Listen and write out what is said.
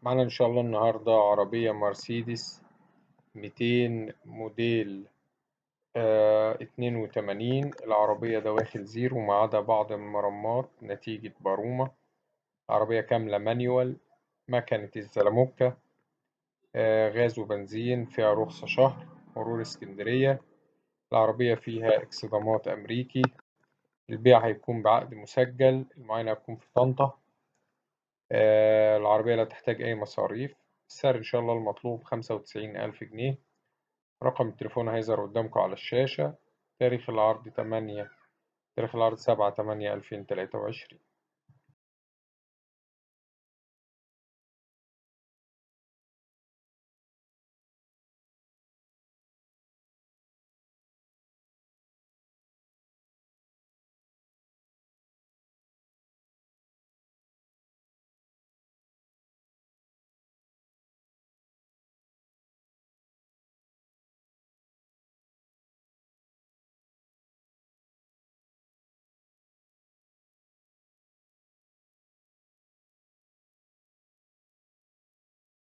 معنا إن شاء الله النهاردة عربية مرسيدس 200 موديل 82. العربية دواخل زيرو ما عدا بعض المرمات نتيجة برومة. عربية كاملة مانيوال، مكنة الزلموكة، غاز وبنزين، فيها رخصة شهر، مرور اسكندرية. العربية فيها اكسدامات أمريكي. البيع هيكون بعقد مسجل، المعاينة هتكون في طنطا. العربية لا تحتاج أي مصاريف. السعر إن شاء الله المطلوب 95,000 جنيه. رقم التليفون هيظهر قدامكم على الشاشة. تاريخ العرض 7/8/2023.